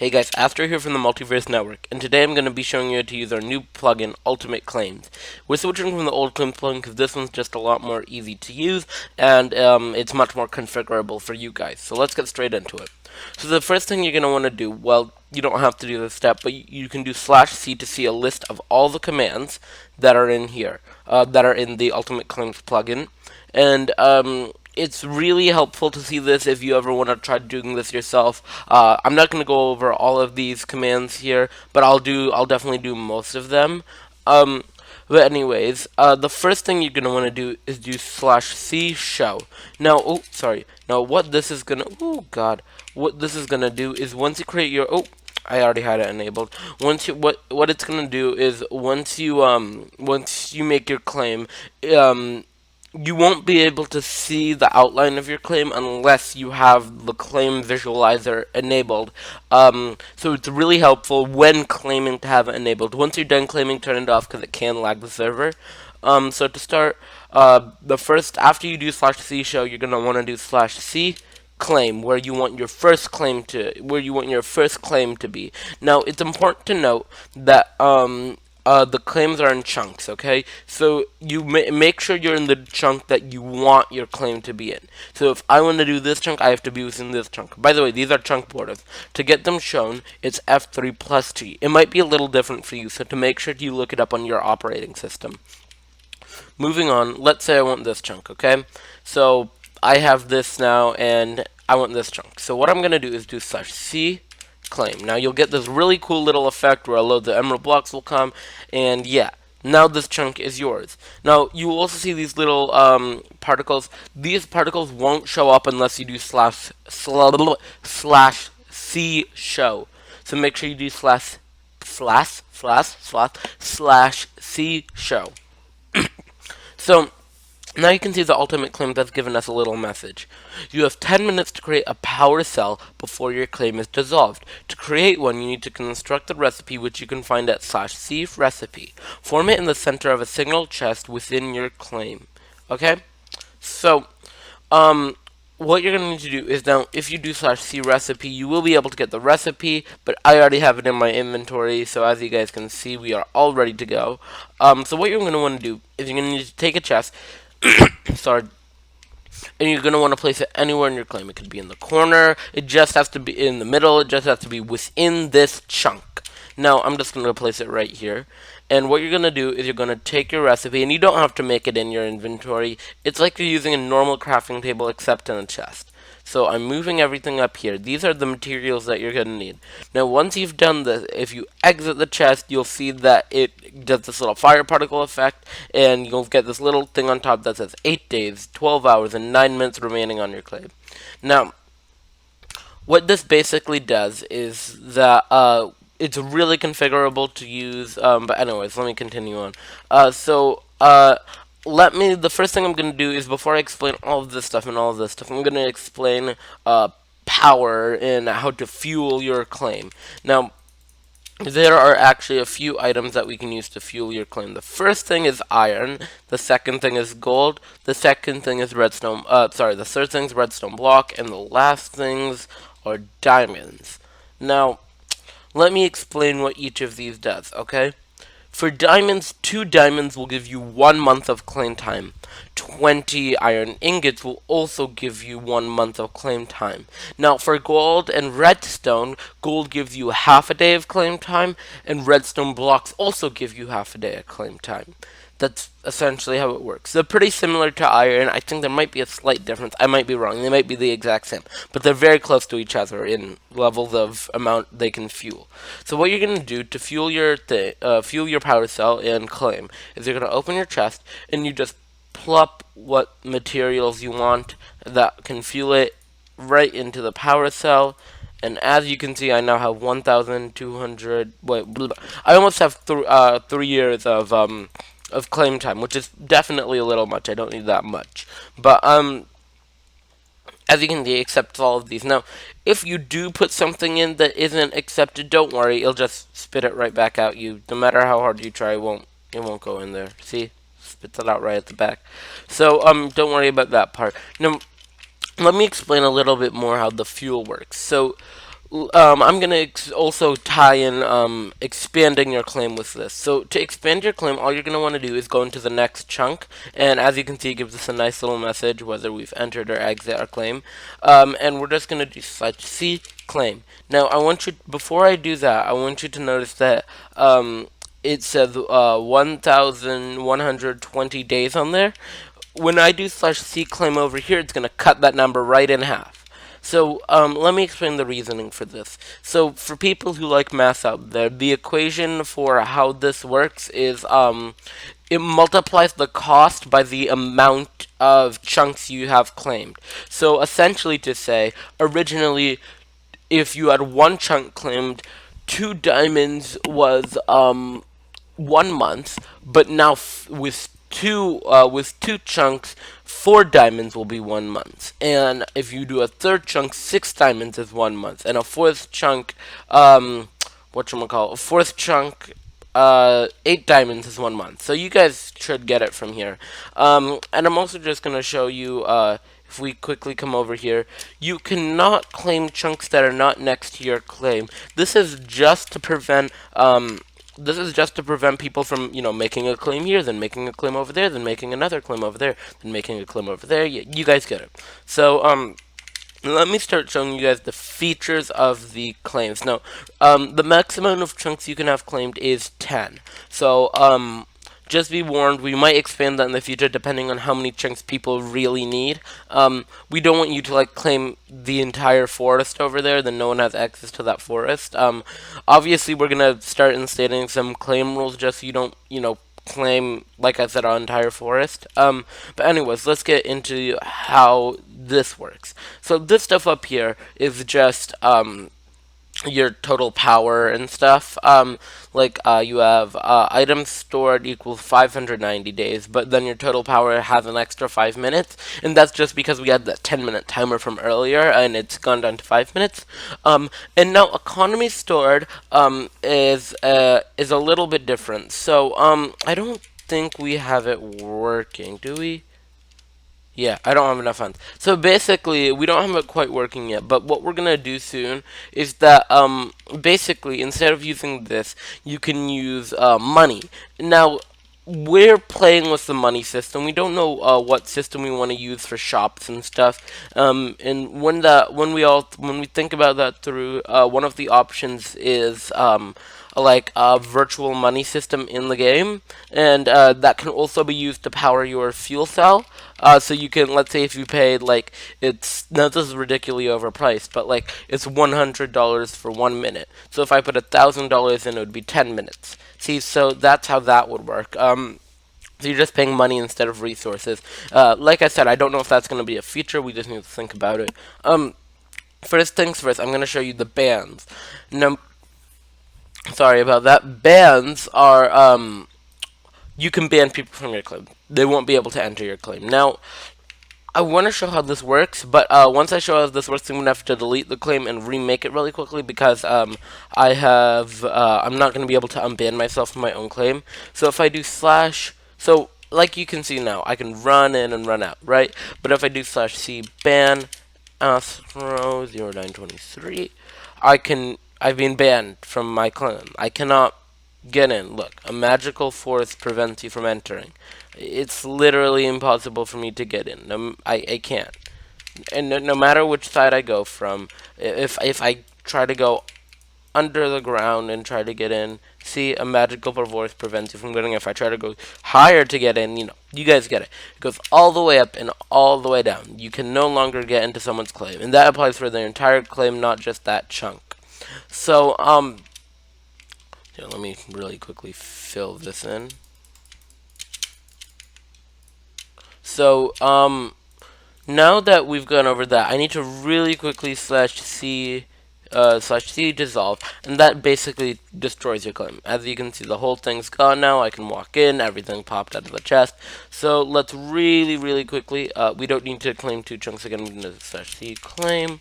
Hey guys, Astro here from the Multiverse Network, and today I'm going to be showing you how to use our new plugin, Ultimate Claims. We're switching from the old Claims plugin because this one's just a lot more easy to use, and it's much more configurable for you guys. So let's get straight into it. So the first thing you're going to want to do, well, you don't have to do this step, but you can do /C to see a list of all the commands that are in here, that are in the Ultimate Claims plugin. And it's really helpful to see this if you ever want to try doing this yourself. I'm not going to go over all of these commands here, but I'll definitely do most of them. Um, but anyways, the first thing you're going to want to do is do /C show. Now, oh, sorry. Now, what this is going to, oh god, what this is going to do is once you create your, oh, I already had it enabled. Once you what it's gonna do is once you make your claim, you won't be able to see the outline of your claim unless you have the claim visualizer enabled. So it's really helpful when claiming to have it enabled. Once you're done claiming, turn it off because it can lag the server. So to start, after you do /C show, you're gonna want to do /C claim where you want your first claim to be. Now it's important to note that the claims are in chunks, okay? So you make sure you're in the chunk that you want your claim to be in. So if I want to do this chunk, I have to be within this chunk. By the way, these are chunk borders. To get them shown, it's F3 plus G. It might be a little different for you, so to make sure you look it up on your operating system. Moving on, let's say I want this chunk, okay? So I have this now, and I want this chunk. So what I'm going to do is do /C claim. Now you'll get this really cool little effect where a load the emerald blocks will come, and yeah, now this chunk is yours. Now you will also see these little particles. These particles won't show up unless you do /C show. So make sure you do /C show. So now you can see the ultimate claim that's given us a little message. You have 10 minutes to create a power cell before your claim is dissolved. To create one, you need to construct the recipe, which you can find at /C recipe. Form it in the center of a signal chest within your claim. Okay? So, what you're going to need to do is now, if you do /C recipe, you will be able to get the recipe, but I already have it in my inventory, so as you guys can see, we are all ready to go. So what you're going to want to do is you're going to need to take a chest, sorry, and you're going to want to place it anywhere in your claim. It could be in the corner, it just has to be in the middle, it just has to be within this chunk. Now, I'm just going to place it right here. And what you're going to do is you're going to take your recipe, and you don't have to make it in your inventory. It's like you're using a normal crafting table except in a chest. So I'm moving everything up here. These are the materials that you're going to need. Now, once you've done this, if you exit the chest, you'll see that it does this little fire particle effect, and you'll get this little thing on top that says 8 days, 12 hours, and 9 minutes remaining on your claim. Now, what this basically does is that it's really configurable to use. But anyways, let me continue on. The first thing I'm gonna do is before I explain all of this stuff, I'm gonna explain power and how to fuel your claim. Now, there are actually a few items that we can use to fuel your claim. The first thing is iron. The second thing is gold. The second thing is redstone. The third thing is redstone block, and the last things are diamonds. Now, let me explain what each of these does. Okay. For diamonds, 2 diamonds will give you 1 month of claim time. 20 iron ingots will also give you 1 month of claim time. Now, for gold and redstone, gold gives you half a day of claim time, and redstone blocks also give you half a day of claim time. That's essentially how it works. They're pretty similar to iron. I think there might be a slight difference. I might be wrong. They might be the exact same. But they're very close to each other in levels of amount they can fuel. So what you're going to do to fuel your power cell and claim is you're going to open your chest and you just plop what materials you want that can fuel it right into the power cell. And as you can see, I now have 1,200. I almost have 3 years of claim time, which is definitely a little much. I don't need that much. But as you can see, it accepts all of these. Now, if you do put something in that isn't accepted, don't worry. It'll just spit it right back out. No matter how hard you try, it won't go in there. See? Spits it out right at the back. So don't worry about that part. Now, let me explain a little bit more how the fuel works. So I'm gonna also tie in expanding your claim with this. So to expand your claim, all you're gonna want to do is go into the next chunk, and as you can see, it gives us a nice little message whether we've entered or exit our claim. And we're just gonna do such C claim. Now, I want you before I do that, I want you to notice that it says 1,120 days on there. When I do slash C claim over here, it's gonna cut that number right in half. So let me explain the reasoning for this. So for people who like math out there, the equation for how this works is it multiplies the cost by the amount of chunks you have claimed. So essentially to say, originally, if you had one chunk claimed, 2 diamonds was 1 month, but now with two chunks, 4 diamonds will be 1 month. And if you do a third chunk, 6 diamonds is 1 month, and a fourth chunk, a fourth chunk, 8 diamonds is 1 month. So you guys should get it from here. And I'm also just gonna show you. If we quickly come over here, you cannot claim chunks that are not next to your claim. This is just to prevent people from, making a claim here, then making a claim over there, then making another claim over there, then making a claim over there. You guys get it. So, let me start showing you guys the features of the claims. Now, the maximum of chunks you can have claimed is 10. So, just be warned, we might expand that in the future depending on how many chunks people really need. We don't want you to claim the entire forest over there, then no one has access to that forest. Obviously, we're gonna start instating some claim rules just so you don't, claim, like I said, our entire forest. But anyways, let's get into how this works. So this stuff up here is just your total power and stuff. You have items stored equals 590 days, but then your total power has an extra 5 minutes, and that's just because we had that 10-minute timer from earlier, and it's gone down to 5 minutes. And now economy stored is a little bit different. So I don't think we have it working, do we? Yeah, I don't have enough funds. So basically, we don't have it quite working yet, but what we're gonna do soon is that, basically, instead of using this, you can use, money. Now, we're playing with the money system. We don't know, what system we want to use for shops and stuff. And when we think about that through, one of the options is, a virtual money system in the game, and that can also be used to power your fuel cell. So you can, let's say, if you paid it's now this is ridiculously overpriced, but it's $100 for 1 minute. So if I put $1,000 in, it would be 10 minutes. See, so that's how that would work. So you're just paying money instead of resources. Like I said, I don't know if that's going to be a feature. We just need to think about it. First things first, I'm going to show you the bans. Now, sorry about that. Bans are, you can ban people from your claim. They won't be able to enter your claim. Now, I want to show how this works, but once I show how this works, I'm going to have to delete the claim and remake it really quickly because I'm not going to be able to unban myself from my own claim. So if I do slash, so like you can see now, I can run in and run out, right? But if I do slash C ban Astro 0923, I've been banned from my claim. I cannot get in. Look, a magical force prevents you from entering. It's literally impossible for me to get in. I can't. And no matter which side I go from, if I try to go under the ground and try to get in, see, a magical force prevents you from getting in. If I try to go higher to get in, you guys get it. It goes all the way up and all the way down. You can no longer get into someone's claim. And that applies for their entire claim, not just that chunk. So, let me really quickly fill this in. So, now that we've gone over that, I need to really quickly slash C dissolve, and that basically destroys your claim. As you can see, the whole thing's gone now. I can walk in, everything popped out of the chest. So let's really quickly, we don't need to claim 2 chunks again. We're going to slash C claim,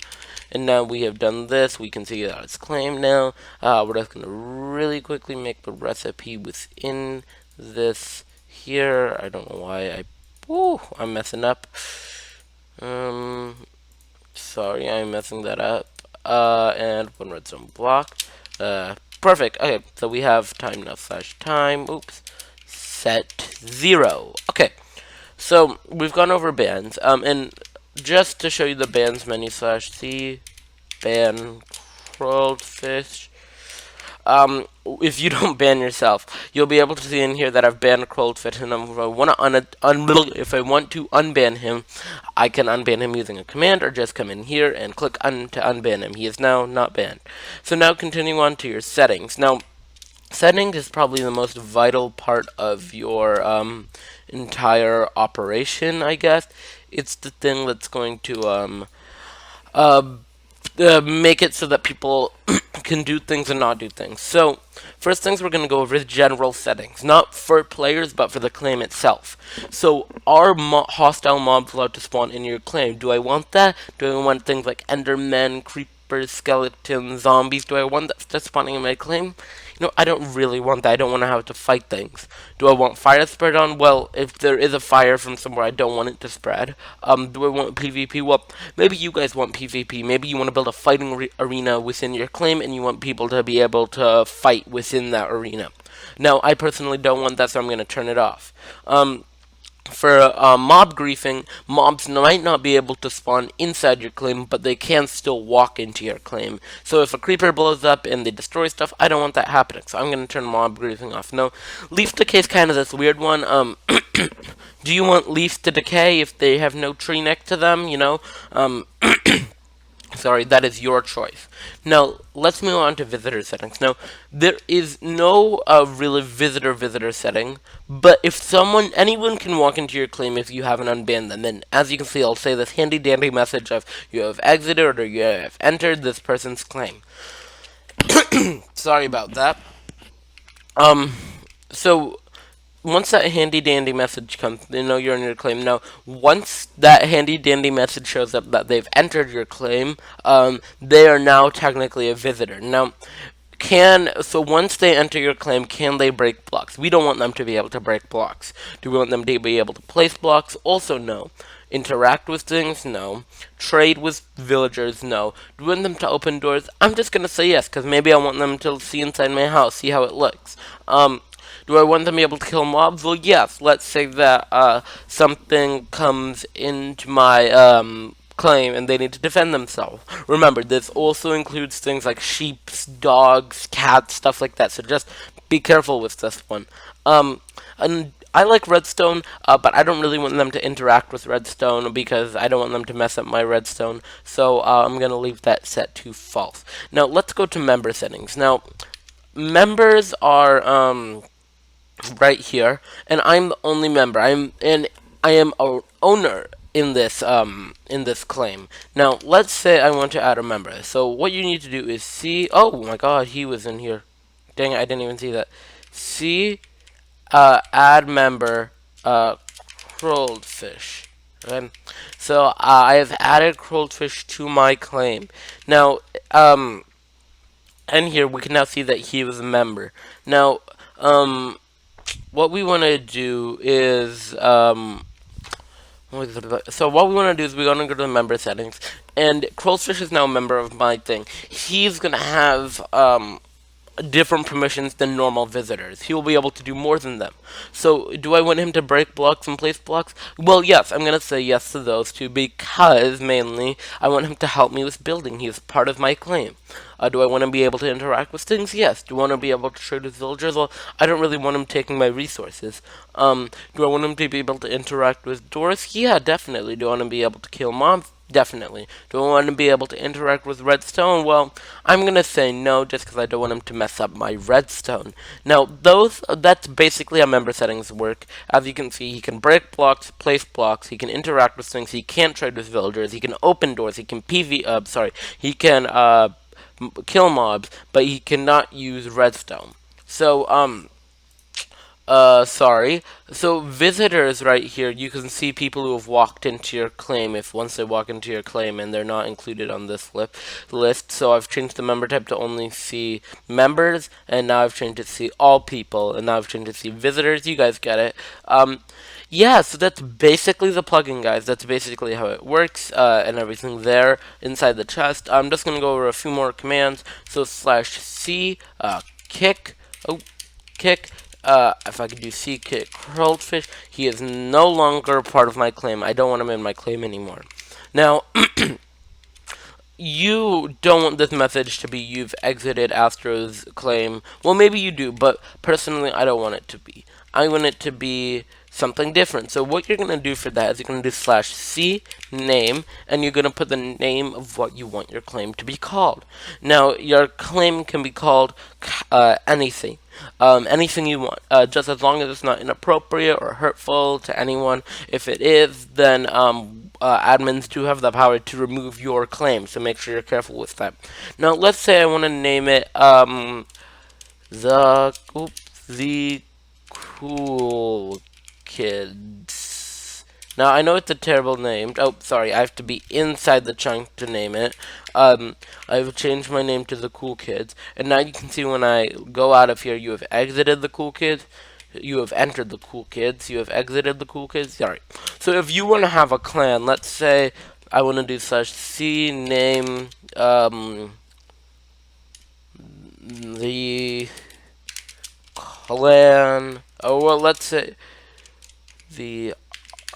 and now we have done this. We can see that it's claimed now. We're just going to really quickly make the recipe within this here. I don't know why I'm messing up. Sorry, I'm messing that up. and one redstone block. Perfect. Okay, so we have time now slash time. Oops. Set 0. Okay, so we've gone over bans. And just to show you the bans menu slash C ban fish. If you don't ban yourself, you'll be able to see in here that I've banned Coldfish, and if I want to if I want to unban him, I can unban him using a command, or just come in here and click to unban him. He is now not banned. So now continue on to your settings. Now, settings is probably the most vital part of your entire operation, I guess. It's the thing that's going to uh, make it so that people can do things and not do things. So, first things we're going to go over is general settings. Not for players, but for the claim itself. So, are hostile mobs allowed to spawn in your claim? Do I want that? Do I want things like Endermen, Creepers, Skeletons, Zombies? Do I want that stuff spawning in my claim? You know, I don't really want that. I don't want to have to fight things. Do I want fire spread on? Well, if there is a fire from somewhere, I don't want it to spread. Do I want PvP? Well, maybe you guys want PvP. Maybe you want to build a fighting arena within your claim, and you want people to be able to fight within that arena. Now, I personally don't want that, so I'm going to turn it off. For mob griefing, mobs might not be able to spawn inside your claim, but they can still walk into your claim. So if a creeper blows up and they destroy stuff, I don't want that happening. So I'm going to turn mob griefing off. No, leaf decay is kind of this weird one. Do you want leaves to decay if they have no tree next to them? You know, sorry, that is your choice. Now, let's move on to visitor settings. Now, there is no really visitor setting, but if anyone can walk into your claim if you haven't unbanned them. And as you can see, I'll say this handy dandy message of you have exited or you have entered this person's claim. Sorry about that. So once that handy dandy message comes, they know you're in your claim. Now, once that handy dandy message shows up that they've entered your claim, they are now technically a visitor. Now, so once they enter your claim, can they break blocks? We don't want them to be able to break blocks. Do we want them to be able to place blocks? Also, no. Interact with things? No. Trade with villagers? No. Do we want them to open doors? I'm just gonna say yes, because maybe I want them to see inside my house, see how it looks. Do I want them to be able to kill mobs? Well, yes. Let's say that something comes into my claim and they need to defend themselves. Remember, this also includes things like sheep, dogs, cats, stuff like that. So just be careful with this one. And I like redstone, but I don't really want them to interact with redstone because I don't want them to mess up my redstone. So I'm going to leave that set to false. Now, let's go to member settings. Now, members are right here, and I'm the only member. I am an owner in this claim. Now, let's say I want to add a member. So what you need to do is see. Oh my God, he was in here. Dang it, I didn't even see that. See, add member, Coldfish. Okay. So I have added Coldfish to my claim. Now, and here we can now see that he was a member. Now, what we want to do is so what we want to do is we're going to go to the member settings, and Crowfish is now a member of my thing. He's going to have different permissions than normal visitors. He will be able to do more than them. So, do I want him to break blocks and place blocks? Well, yes, I'm going to say yes to those two because, mainly, I want him to help me with building. He is part of my claim. Do I want to be able to interact with things? Yes. Do I want to be able to trade with villagers? Well, I don't really want him taking my resources. Do I want him to be able to interact with doors? Yeah, definitely. Do I want to be able to kill mobs? Definitely. Do I want to be able to interact with redstone? Well, I'm going to say no just because I don't want him to mess up my redstone. Now, that's basically how member settings work. As you can see, he can break blocks, place blocks, he can interact with things, he can't trade with villagers, he can open doors, he can he can kill mobs, but he cannot use redstone. So, sorry. So visitors right here, you can see people who have walked into your claim once they walk into your claim and they're not included on this list. So I've changed the member type to only see members, and now I've changed it to see all people, and now I've changed it to see visitors. You guys get it. Yeah, so that's basically the plugin, guys. That's basically how it works, and everything there inside the chest. I'm just gonna go over a few more commands. So slash C, kick, oh, kick. If I could do C kick Curlfish, he is no longer part of my claim. I don't want him in my claim anymore. Now, you don't want this message to be you've exited Astro's claim. Well, maybe you do, but personally, I don't want it to be. I want it to be something different. So what you're going to do for that is you're going to do slash C name, and you're going to put the name of what you want your claim to be called. Now, your claim can be called anything. Anything you want, just as long as it's not inappropriate or hurtful to anyone. If it is, then admins do have the power to remove your claim, so make sure you're careful with that. Now, let's say I want to name it the Cool Kids. Now, I know it's a terrible name. Oh, sorry, I have to be inside the chunk to name it. I've changed my name to the Cool Kids. And now you can see when I go out of here, you have exited the Cool Kids. You have entered the Cool Kids. You have exited the Cool Kids. Alright. So if you want to have a clan, let's say I want to do slash C name the clan. Oh, well, let's say the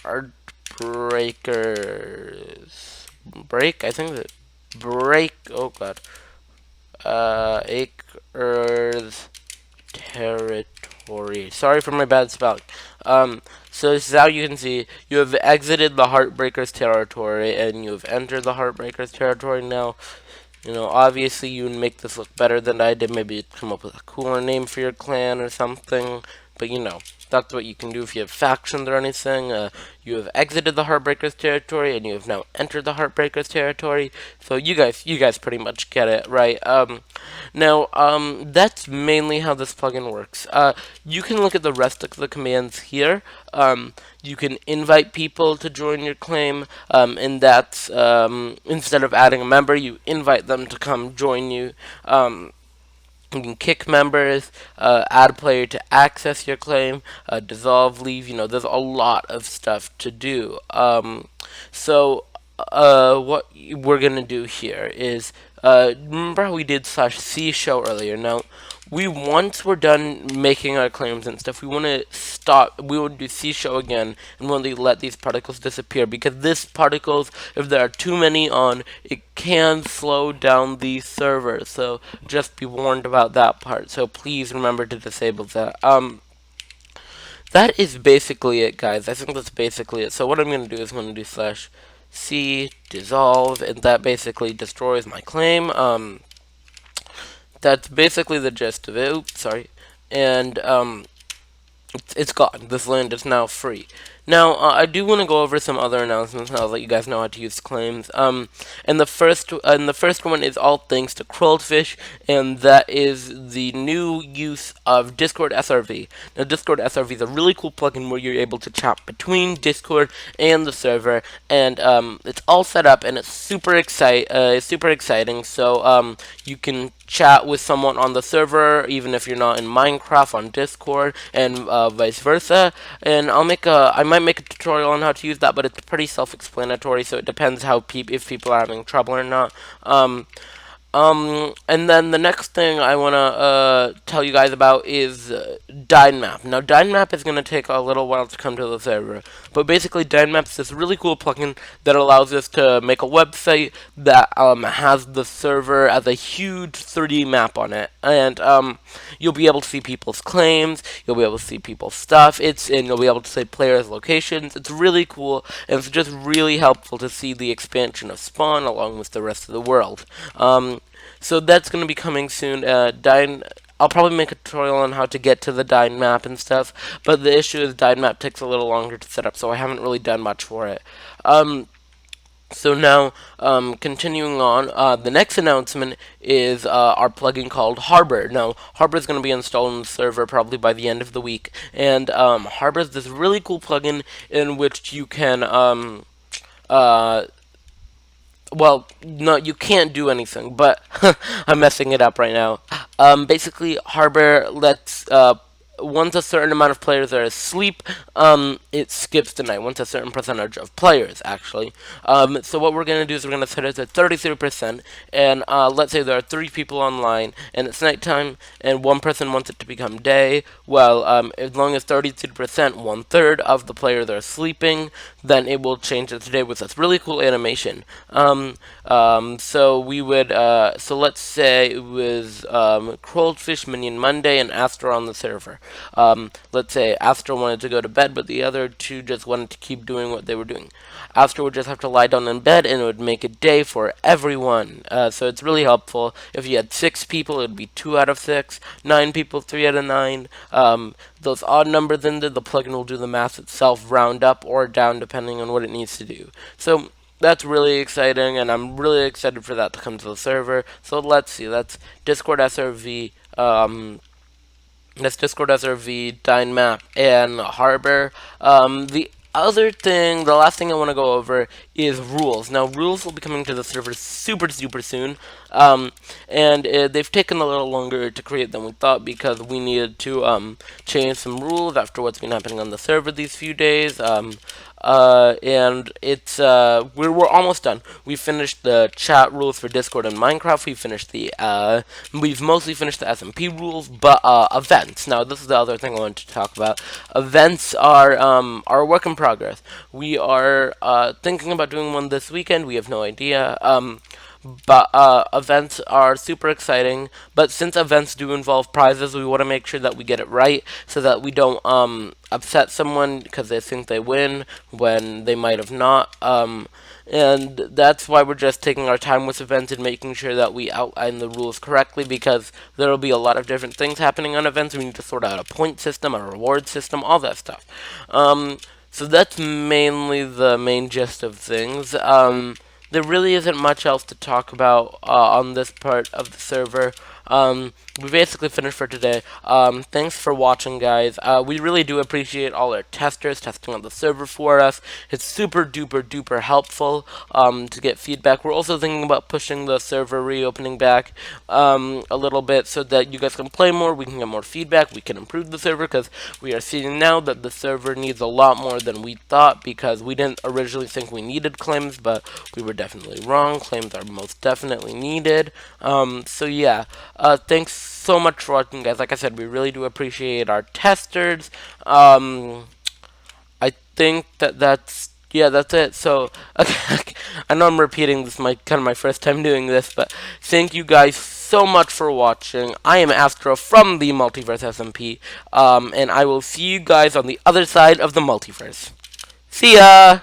Heartbreakers. Break? I think that. Break. Oh, God. Acres Territory. Sorry for my bad spelling. So this is how you can see you have exited the Heartbreakers territory and you have entered the Heartbreakers territory now. You know, obviously you would make this look better than I did. Maybe you'd come up with a cooler name for your clan or something. But you know, that's what you can do if you have factions or anything. You have exited the Heartbreakers territory and you have now entered the Heartbreakers territory. So you guys pretty much get it, right? Now, that's mainly how this plugin works. You can look at the rest of the commands here. You can invite people to join your claim, and that's instead of adding a member, you invite them to come join you. You can kick members, add a player to access your claim, dissolve, leave. You know, there's a lot of stuff to do. What we're gonna do here is, remember how we did slash C show earlier? Now, once we're done making our claims and stuff, we want to stop. We want to do C show again, and we want to let these particles disappear because this particles, if there are too many on, it can slow down the server. So just be warned about that part. So please remember to disable that. That is basically it, guys. I think that's basically it. So what I'm going to do is I'm going to do slash C dissolve, and that basically destroys my claim. That's basically the gist of it. Oops, sorry. And it's gone. This land is now free. Now, I do want to go over some other announcements. I'll let you guys know how to use claims. And the first one is all thanks to Krillfish, and that is the new use of Discord SRV. Now, Discord SRV is a really cool plugin where you're able to chat between Discord and the server, and it's all set up, and it's super exciting. So, you can chat with someone on the server, even if you're not in Minecraft on Discord, and vice versa. And I might make a tutorial on how to use that, but it's pretty self-explanatory, so it depends if people are having trouble or not. And then the next thing I want to tell you guys about is Dynmap. Now, Dynmap is going to take a little while to come to the server, but basically Dynmap is this really cool plugin that allows us to make a website that has the server as a huge 3D map on it, and you'll be able to see people's claims, you'll be able to see people's stuff, and you'll be able to see players' locations. It's really cool, and it's just really helpful to see the expansion of Spawn along with the rest of the world. So that's going to be coming soon. I'll probably make a tutorial on how to get to the Dyn map and stuff, but the issue is Dyn map takes a little longer to set up, so I haven't really done much for it. So now, continuing on, the next announcement is our plugin called Harbor. Now, Harbor is going to be installed on the server probably by the end of the week, and Harbor is this really cool plugin in which you can well, no, you can't do anything, but I'm messing it up right now. Basically, Harbor lets once a certain amount of players are asleep, it skips the night. Once a certain percentage of players, actually. So what we're gonna do is we're gonna set it to 33%, and let's say there are 3 people online, and it's nighttime, and one person wants it to become day. Well, as long as 32%, 1/3 of the players are sleeping, then it will change it to day with this really cool animation. So we would, so let's say it was Croldfish, Minion Monday, and Astra on the server. Let's say Astra wanted to go to bed, but the other two just wanted to keep doing what they were doing. Astra would just have to lie down in bed, and it would make a day for everyone. So it's really helpful. If you had 6 people, it would be 2 out of 6. 9 people, 3 out of 9. Those odd numbers in there, the plugin will do the math itself, round up or down depending on what it needs to do. So that's really exciting, and I'm really excited for that to come to the server. So let's see. That's Discord SRV. That's Discord SRV, Dynmap, and Harbor. The other thing, the last thing I want to go over is rules. Now, rules will be coming to the server super, super soon. And they've taken a little longer to create than we thought because we needed to change some rules after what's been happening on the server these few days. And it's we're almost done. We finished the chat rules for Discord and Minecraft. We've mostly finished the SMP rules, but events. Now this is the other thing I wanted to talk about. Events are a work in progress. We are thinking about doing one this weekend. We have no idea. But events are super exciting. But since events do involve prizes, we want to make sure that we get it right so that we don't upset someone because they think they win when they might have not. And that's why we're just taking our time with events and making sure that we outline the rules correctly because there will be a lot of different things happening on events. We need to sort out a point system, a reward system, all that stuff. So that's mainly the main gist of things. There really isn't much else to talk about on this part of the server. We basically finished for today. Thanks for watching, guys. We really do appreciate all our testers testing on the server for us. It's super duper duper helpful to get feedback. We're also thinking about pushing the server reopening back a little bit so that you guys can play more. We can get more feedback. We can improve the server because we are seeing now that the server needs a lot more than we thought because we didn't originally think we needed claims, but we were definitely wrong. Claims are most definitely needed. So yeah, thanks so much for watching, guys. Like I said, we really do appreciate our testers. I think that's it. So, okay, I know I'm repeating this, kind of my first time doing this, but thank you guys so much for watching. I am Astro from the Multiverse SMP, and I will see you guys on the other side of the multiverse. See ya!